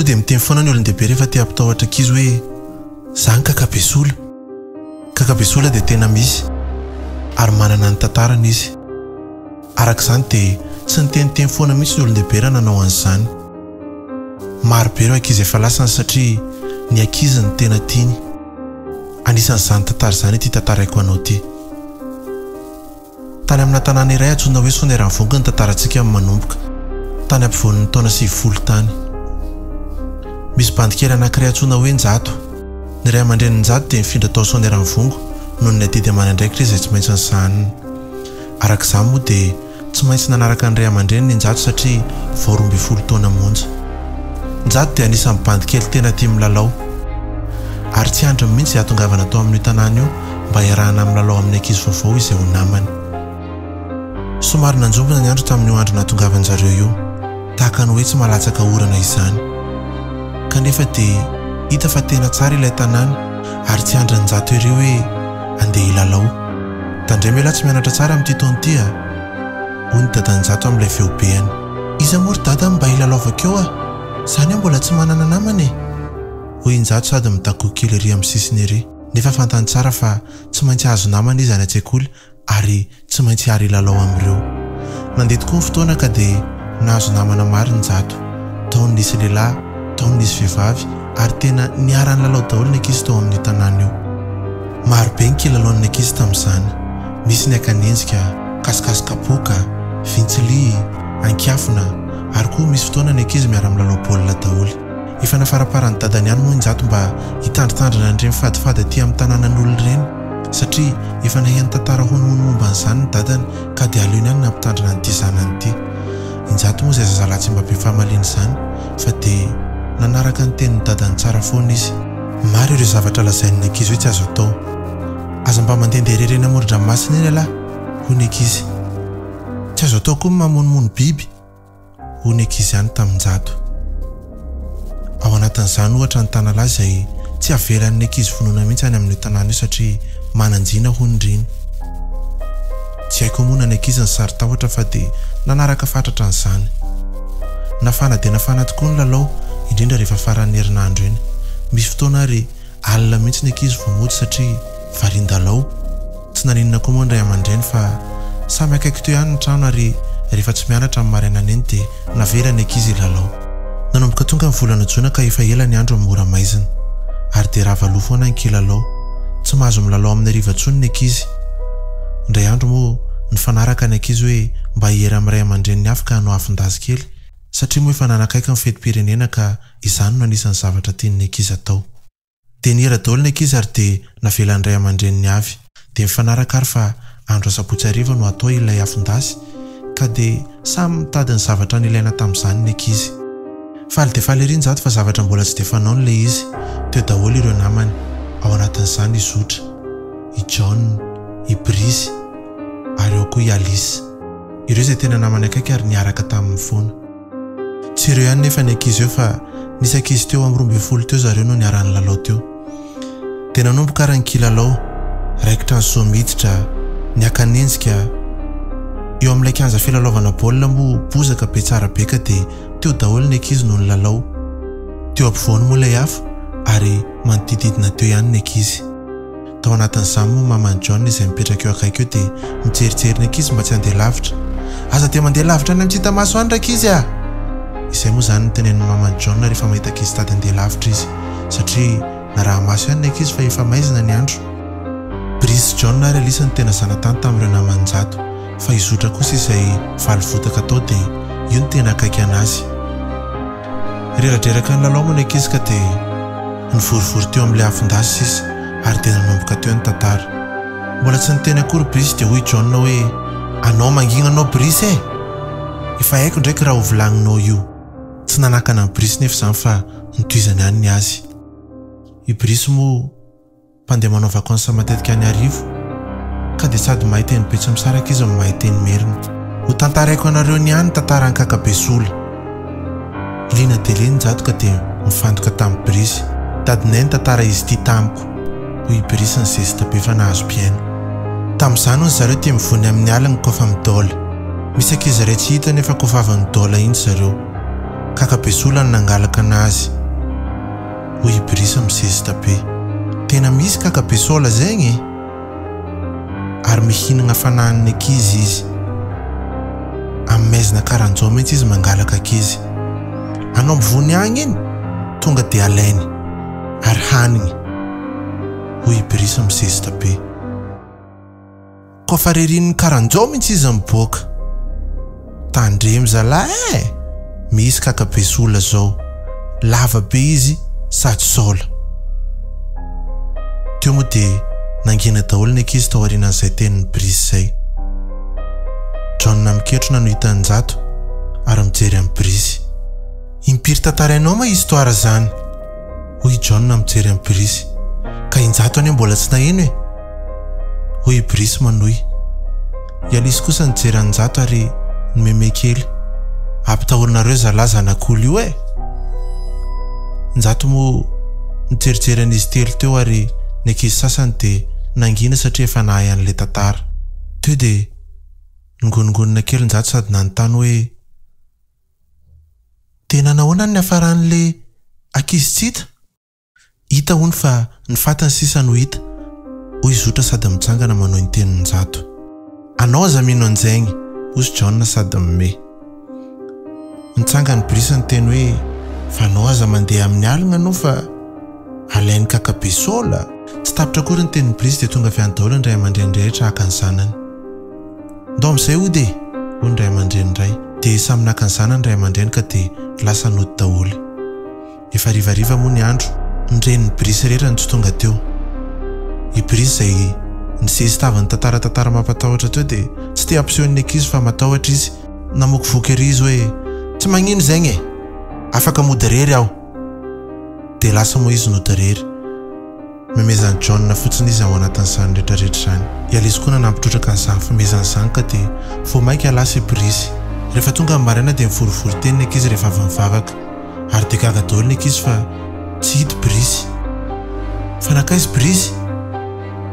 Taloha dia miteny foana ny olon-dehibe rehefa te hampitahotra ankizy hoe izany Kakabesola. Kakabesola dia tena misy ary manana ny tantarany izy. Arak'izany dia tsy niteniteny foana mihitsy ny olon-dehibe raha nanao an'izany. Maro be ireo ankizy efa lasany satria ny ankizy ny tena tiany. Anisan'izany tantara izany ity tantara haiko anao ity. Tany amina tanàna iray antsoina hoe Soaneran'Vongo ny tantarantsika manomboka. Tany ampovoan'ny taona 90 tany. Misy bandikely anankiray antsoina hoe Njato. Ny ray aman-drenin'ny Njato dia mifindra tao Soaneran'Vongo noho ny adidy aman'andraikitra izay tsy maintsy nisahaniny. Arak'izany moa dia tsy maintsy nanaraka ny ray aman-dreny ny Njato satria vao 12 taona monja. Njato dia anisan'ny bandikely tena tia milalao. Ary tsy andro mihitsy atongavana tao amin'ny tanàna io mba hiarahana amin'ny lalao amin'ny ankizy vaovao izay ho namany. Somary nanjombona ny andro tamin'io andro nahatongavan zareo io, tahaka ny hoe tsy malatsaka orana izany. Kanefa dia hita fa tena tsara ilay tanàna ary tsy andra Njato ireo hoe andeha hilalao. Tandray mela tsy mianatra tsara amin'ity taona ity hoy ny dadan'i Njato amin'ilay feobeany. Iza moa ry dada mba hilalao avakeo Izany mbola tsy manana namana hoy Njato sady mitakoky kely ery amin'ny sisiny ery. Nefa fantany tsara fa tsy maintsy azo namana izy any an-tsekoly ary tsy maintsy ary hilalao amin'ireo. Nandeha tokoa ny fotoana ka dia nahazo namana maro Njato. Tao ny nisy lehilahy, tao ny nisy vehivavy ary tena niara-ny lalao daholo ny ankizy tao amin'ny tanàna io. Maro be ny kilalaon'ny ankizy tamin'izany. Misy ny akanenjika, kasikasikapoka, vintsili, ankiafina ary koa misy fotoana ny ankizy miara milalao baolina daholo. Efa nafaraparan'ny dadany ihany moa Njato mba hitandritandrina an'ireny fadifady aty amin'ny tanànan'olona ireny satria efa naheno tantara honohono momba an'izany ny dadany ka dia aleony ihany nampitandrina an'ity zanany ity. Njato moa izay zazalahy tsy mba be fahamaliana izany fa dia nanaraka ny tenin'ny dadany tsara foana izy. Maro ireo zavatra lazain'ny ankizy hoe tsy azo atao. Aza mba mandehandeha rerena amoron-dranomasina eny alahy hoy ny ankizy. Tsy azo atao koa mamonomono biby hoy ny ankizy ihany tamin'ny Njato. Ao anatin'izany ohatra ny tanalahy izay tsy avelan'ny ankizy vonoina mihitsy any amin'ny tanàna io satria mananjina hoy ny riny. Tsy haiko moa ny ankizy ny sary tahotra fa dia nanaraka fatratra an'izany. Nafana dia nafana tokoa ny lalao indrindra rehefa faran'ny herinandro iny. Misy fotoana ary alina mihitsy ny ankizy vao mody satria varian-dalao. Tsy naninona koa moa ny ray aman-dreny fa samy akaiky teo ihany ny trano ary rehefa tsy mianatra amin'ny marainana iny dia navela ny ankizy lalao. Nanomboka tonga ny volana Jona ka efa ela ny andro amin'ny mora maizina ary dia raha valoa foana ny kilalao. Tsy mahazo milalao amin'ny hariva intsony ny ankizy. Indray andro moa nifanaraka ny ankizy hoe mba hiera amin'ny ray aman-dreniny hafa ka hanao afin-dazy kely satria moa efa nanakaiky ny fetim-pirenena ka izany no anisan'ny zavatra tian'ny ankizy atao. Dia nihera daholo ny ankizy ary dia navela ny ray aman-dreniny avy. Dia mifanaraka ary fa andro asabotsy hariva no atao ilay afin-dazy ka dia samy mitady ny zavatra nilaina tamin'izany ny ankizy. Faly dia faly ery Njato fa zavatra mbola tsy dia fanao n'ilay izy. Teo daholo ireo namany, ao anatin'izany i Zotra, i John, i Brisy ary ao koa i Alice. Ireo izay tena namany akaiky ary niaraka tamin'ny foana. Tsy ireo ihany nefa ny ankizy eo fa nisy ankizy teo amin'ny 12 teo zareo no niara-ny lalao teo. Tena nanomboka ary ny kilalao, raikitra ny soa miditra, ny akanenjika. Eo amin'ilay kianja filalaovana baolina moa bozaka be tsara be ka dia teo daholo ny ankizy no nilalao. Teo ampovoany moa ilay hafa ary manodididina teo ihany ny ankizy. Tao anatin'izany moa maman'i John izay mipetraka eo akaiky eo dia mijerijery ny ankizy mba tsy handeha lavitra. Aza dia mandeha lavitra any amin'ny tsitamaso any rakizy Izay moa izany ny tenenin'ny maman'i John rehefa mahita ankizy tady handeha lavitra izy satria naraha maso ihany ny ankizy fa efa maizina ny andro. Brisy John ary Alice ny tena zanatany tamin'ireo namany Njato fa izotra kosa izay valy votaka tao dia io ny tena akaiky anazy. Reradreraka ny lalao moa ny ankizy ka dia nivorivory teo amin'ilay afin-dazy sisa ary dia nanomboka teo ny tantara. Mbola tsy niteny akory Brisy dia hoy John hoe anao mangina anao Brisy efa haiko ndraiky raha ho volagninao io. Tsy nanakana ny Brisy nefa izany fa nitoizany ihany ny azy. I Brisy moa mpandeha manao vakansa matetika any arivo ka dia sady mahay teny betsy misaraka izy mahay teny merina. Ho tantaraiko anareo ny ihany tantaran'i Kakabesola. Liana dia liana Njato ka dia mifantoka tamin'ny Brisy. Dadinay ny tantara izy ity tamiko hoy Brisy ny zezita be fa nahazo piaino. Tamin'izany hoy zareo tia mivony amin'ny alina kofa midaola. Misy ankizy iray tsy hita nefa kofa avy midaola iny zareo Kakabesola no nangalaka anazy. Hoy Ibrisa misesy tape. Tena misy Kakabesola zegny ary mihinagna fanahin'ny ankizy izy. Amin'ny maizina karanjao mihitsy izy mangalaka ankizy. Anao mivony agny iny tonga dia alainy ary hanigny. Hoy Ibrisa misesy tape. Kofa rerin'ny karanjao mihitsy izy miboaka. Tandremo zalahy misy Kakabesola zao. Lava be izy sady sola. Teo moa dia nangina daholo ny ankizy tao aorianan'izay tenin'ny Ibrisa zay. Joda miketrona no hitany Jato ary mijery amin'ny Ibrisa. Impiry tantarainao ma histoire zany? Hoy Joda mijery amin'ny Ibrisa. Ka Jato any mbola tsy naheno e? Hoy Ibrisa manohy. Ialisy kosa nijery any Jato ary nomeme kely. Ampitahornareo zalahy zanak'olo io e. Jato moa nijerijery an'izy telo teo ary ny ankizy sasany dia nangina satria efa nahay an'ilay tantara. Teo dia ngonongonina kely Jato sady nanontany hoe tena nahoana ny hafaran'ilay ankizy tsita? Hita hony fa ny fatany sisa no hita. Hoy zotra sady mitsangana manao ny tenin'ny Jato. Anao aza mino anjaigny. Hoy Joda sady mime. Nitsangana Ibrisa ny teny hoe fa anao aza mandeha amin'ny alina anao fa alain'ny Kakabesola. Tsy tapitra akory ny tenin'ny Ibrisa dia tonga avy any daholo ny ray aman-dreny rehetra haka ny zanany. Ndao amin'izay ody e, hoy ny ray aman-dreny iray. Dia samy naka ny zanany ray aman-dreny ka dia lasa nody daholo. Efa rivariva moa ny andro. Ny renin'ny Ibrisa rehetra no tsy tonga teo. Ibrisa izay nisesy tavan'ny tantara mampatahotra teo dia tsy te hampisehoan'ny ankizy fa matahotra izy. Namoko voky ery izy hoe tsy magnino zegny e, afaka mody rery aho. Dia lasa moa izy nody rery. Memezany Joda fotsiny izy ao anatin'izany rehetrarehetra zany. Ialisy koa nampitrotraka an'izany famezan'izany ka dia vao maika lasa Ibrisa. Rehefa tonga amin'ny maraina dia mivorivory teny ny ankizy rehefa avy mivavaka. Ary dia gaga daholo ny ankizy fa tsy hita Ibrisa. Fa nakaiza Ibrisa?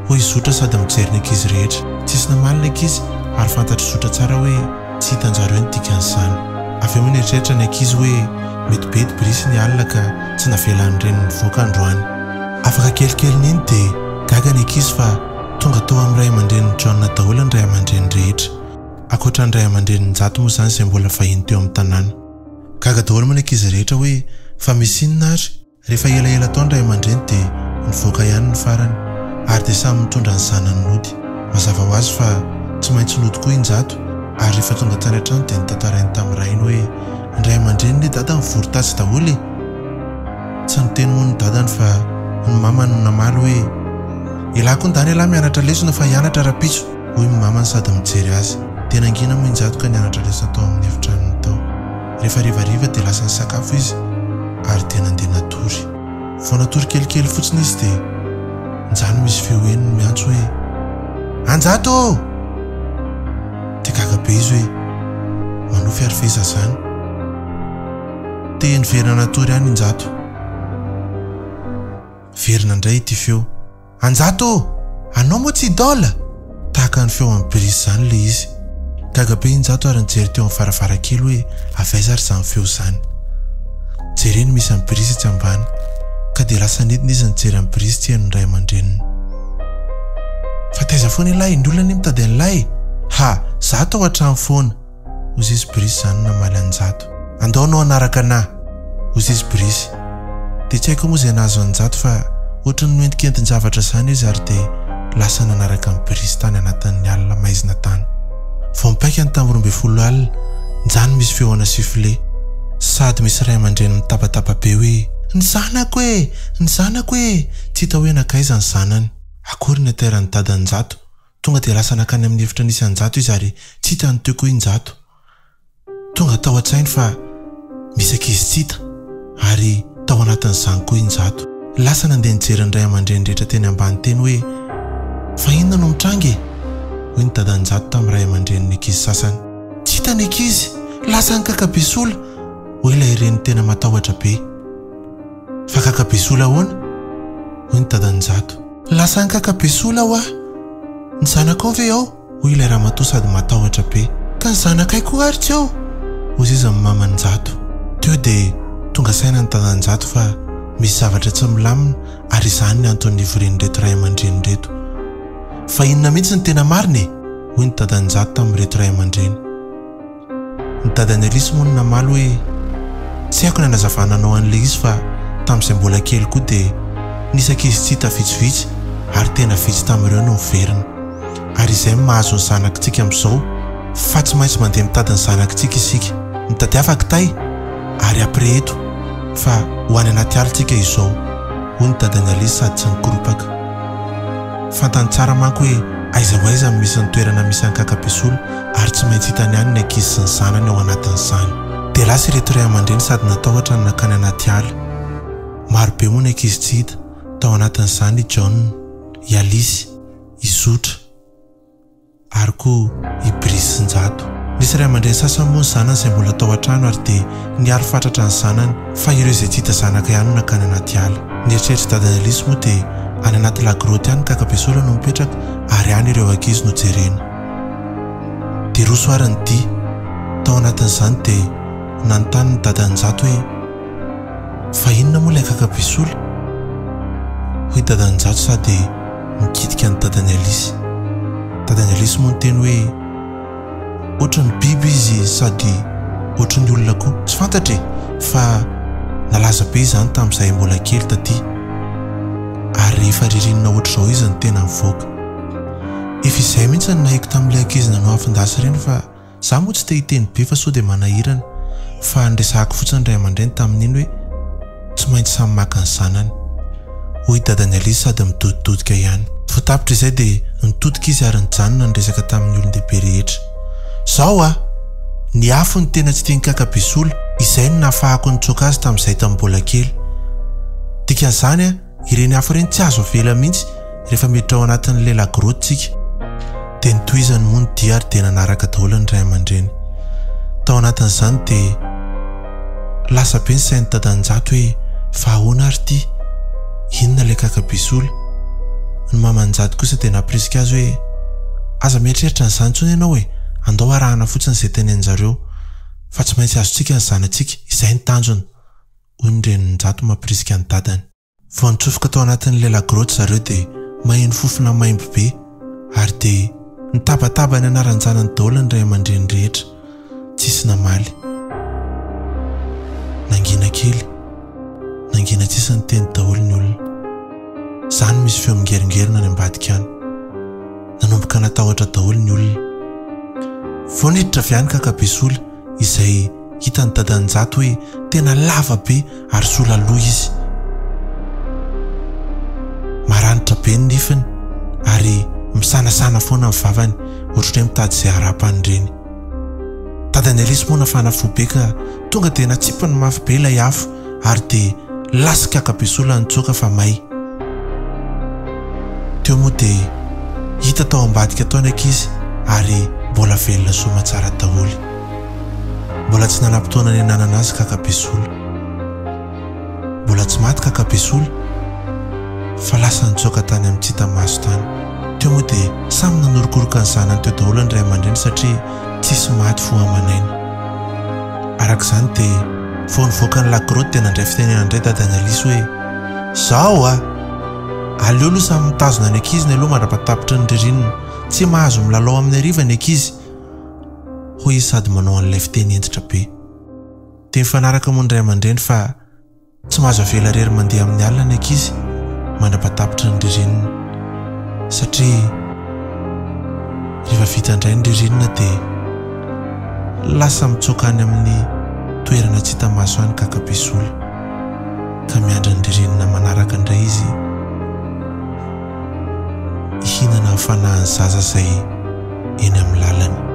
Hoy zotra sady mijery ny ankizy rehetra. Tsisy namaly ny ankizy ary fantatry zotra tsara hoe tsy hitanjareo ny dikan'izany. Avy eo moa nieritreritra ny ankizy hoe mety be Ibrisa ny alina ka tsy navelan'ny reniny mivoaka androany. Afaka kelikely n'iny dia gaga ny ankizy fa tonga tao amin'ny ray aman-drenin'ny Joda daholo ny ray aman-dreny rehetra. Akoatra ny ray aman-drenin'ny Jato moa zany izay mbola vahiny teo amin'ny tanàna. Gaga daholo moa ny ankizy rehetra hoe fa misy inona ary? Rehefa elaela tao ny ray aman-dreny dia nivoaka ihany ny farany ary dia samy mitondra ny zanany nody. Mazava ho azy fa tsy maintsy nody koa iny Jato. Ary rehefa tonga tany an-trano dia nitantarainy tamin'ny rainy hoe ny ray aman-dreny ny dada mivory tasy daholo e. Tsy niteny moa ny dadany fa ny mamany no namaly hoe ilako ny dany alahy mianatra lesona fa hianatra rapitso. Hoy ny mamany sady mijery azy. Dia nangina moa iny Jato ka nianatra lesona tao amin'ny efitranony tao. Rehefa rivariva dia lasa nisakafo izy ary dia nandeha natory. Vao natory kelikely fotsiny izy dia njany misy feo eniny miantso hoe Anjato! Dia gaga be izy hoe manofy ary feza zany. Dia niverina natory any Jato. Verina indray ity feo. Anjato! Anao moa tsy idola? Tahaka ny feo amin'ny Ibrisa zany le izy. Gaga be iny Jato ary nijery teo amin'ny varavarakely hoe avaiza ary izany feo zany. Jereny misy amin'ny Ibrisa tsy ambany. Ka dia lasa nidina izy nijery amin'ny Ibrisa tsy haino ny ray aman-dreniny. Fa taiza foana ilay, ny olona any mitady an'ilay. Ha, Jato ao an-trano foana. Hoy izy Ibrisa zany namaly an'i Jato. Andao anao anaraka anahy. Hoy izy Ibrisa. Dia tsy haiko moa izay nahazo an'i Jato fa ohatran'ny noentikentiny-javatra izany izy ary dia lasa nanaraka an'i Ibrisa tany anatin'ny alina maizina tany. Vao mipaika ny tambo 12 alina, njany misy feoana sifle. Sady misy ray aman-dreny mitapatapa be hoe ny zanako e, ny zanako e. Tsy hita hoe nakaiza ny zanany. Akory ny ateran'ny dadan'ny Jato. Tonga dia lasa nakany amin'ny efitra nisy an'i Jato izy ary tsy hita ny teo koa iny Jato. Tonga tao an-tsainy fa misy ankizy tsy hita ary tao anatin'izany koa iny Jato. Lasa nandeha nijery ny ray aman-dreny rehetra teny ambany teny hoe fa inona no mitrangy e? Hoy ny dadan'ny Jato tamin'ny ray aman-drenin'ny ankizy sasany. Tsy hita ny ankizy, lasa ny Kakabesola. Hoy ilay reny tena matahotra be. Fa Kakabesola ahoana? Hoy ny dadan'ny Jato. Lasa ny Kakabesola ho aho. Ny zanakao ve ao? Hoy ilay ramatoa sady matahotra be. Ka ny zanakay koa ary tsy ao? Hoy izy amin'ny mamany Jato. Teo dia tonga saina ny tadanjato fa misy zavatra tsy milamina ary izany ny antony ivoren'reto ray aman-dreny reto. Fa inona mihitsy ny tena marina e? Hoy ny tadanjato tamin'ireto ray aman-dreny. Ny dadany Elisy moa ny namaly hoe tsy haiko ny anazavananao an'ilay izy fa tamin'izay mbola kely koa dia nisy ankizy tsy hita vitsivitsy ary tena vitsy tamin'ireo no miverina. Ary izay mahazo ny zanakitsika amin'izao fa tsy maintsy mandeha mitady ny zanakitsika isika. Mitady afaka tay ary apreto fa ho any anaty alitsika izao. Hoy ny dadany Elisy sady tsy nikoropaka. Fantany tsara manko hoe aiza ho aiza misy ny toerana misy an'i Kakabesola ary tsy maintsy hitany ihany ny ankizy sy ny zanany ao anatin'izany. Dia lasa ireto ray aman-dreny sady natahotra ny nakany anaty ala. Maro be moa ny ankizy tsy hita tao anatin'izany i John, i Alisy, i Zotra ary koa i Brisy sy Njato. Nisy ray aman-dreny sasany moa ny zanany izay mbola tao an-trano ary dia niary fatratra ny zanany fa ireo izay tsy hita zanaka ihany no nakany anaty ala. Ny eritreritry dadany Elisy moa dia any anaty lagroty ihany Kakabesola no mipetraka ary any ireo ankizy no jerena. Dia roa soarany dia tao anatin'izany dia nanontany ny dadany Njato hoe fa inona moa ilay Kakabesola? Hoy dadany Njato sady mikitika ny dadany Elisy. Dadany Elisy moa ny teny hoe ohatran'ny biby izy sady ohatran'ny olona koa. Tsy fantatry fa nalaza be izany tamin'izay mbola kely taty ary rehefa ririnina ohatr'izao izy ny tena mivoaka. Efa izay mihitsy ny nahiko tamin'ilay ankizy nanao afindasy ireny fa izaho moa tsy te hiteny be fa sao dia manahirana fa nresahako fotsiny ray aman-dreny tamin'iny hoe tsy maintsy samy maka ny zanany. Hoy dadany Elisy sady midodidodika ihany. Voatapitra izay dia nitodika izy ary nijanona niresaka tamin'ny olon-dehibe rehetra. Zao ny afo ny tena tsy tian'i Kakabesola izay no nahafahako nitsoaka azy tamin'izay tamin'ny kely. Dikan'izany ireny afo ireny tsy azo avela mihitsy rehefa miditra ao anatin'ilay lagrotsika. Dia nitohizany moa ny dia ary dia nanaraka daholo ny ray aman-dreny. Tao anatin'izany dia lasa be ny sain'ny dadany Njato hoe fa ahoana ary ity? Inona ilay Kakabesola? Ny mamany Njato kosa dia naporisika azy hoe aza mieritreritra n'izany intsony ianao hoe andao arahana fotsiny izay tenen'jareo fa tsy maintsy azontsika ny zanantsika, izay ny tanjona. Hoy ny reniny Njato mampirisika ny dadany. Vao nitsofoka tao anatin'ilay lagroty zareo dia maheno fofona maimbo be ary dia nitabataba ny anaran-janany daholo ny ray aman-dreny rehetra. Tsisy namaly. Nangina kely, nangina tsisy ny teny daholo ny olona. Izany misy feo mingeringerina any ambadika any. Nanomboka natahotra daholo ny olona. Vao niditra avy any Kakabesola izay hitany dadany Njato hoe tena lava be ary sola loha izy. Maranitra be ny nifiny ary misanasana foana ny vavany ohatran'ny hoe mitady izay harapany ireny. Dadany Elisy moa nafana fo be ka tonga dia natsipany mafy be ilay afo ary dia lasa Kakabesola nitsoaka fa may. Teo moa dia hita tao ambadika tao ny ankizy ary mbola velona soma tsara daholo. Mbola tsy nanam-potoana ny ananana azy Kakabesola. Mbola tsy maty Kakabesola fa lasa nitsoaka tany amin'ny tsita maso tany. Teo moa dia samy nanorokoroka ny zanany teo daholo ny ray aman-dreny satria tsisy maty fo amanainy. Arak'izany dia vao nivoaka ny lagroty dia nandray fitenena indray dadany Elisy hoe zao aleo aloha samy mitazona ny ankizy ny aloha mandrapatapitra ny ririnina, tsy mahazo milalao amin'ny hariva ny ankizy. Hoy izy sady manao an'ilay fiteny entitra be. Dia mifanaraka moa ny ray aman-dreny fa tsy mahazo avela rery mandeha amin'ny alina ny ankizy mandrapatapitra ny ririnina satria rehefa vita indray ny ririnina dia lasa mitsoaka any amin'ny toerana tsy hita maso any Kakabesola ka miandra ny ririnina manaraka indray izy hihinana fanahany zaza izay eny amin'ny lalany.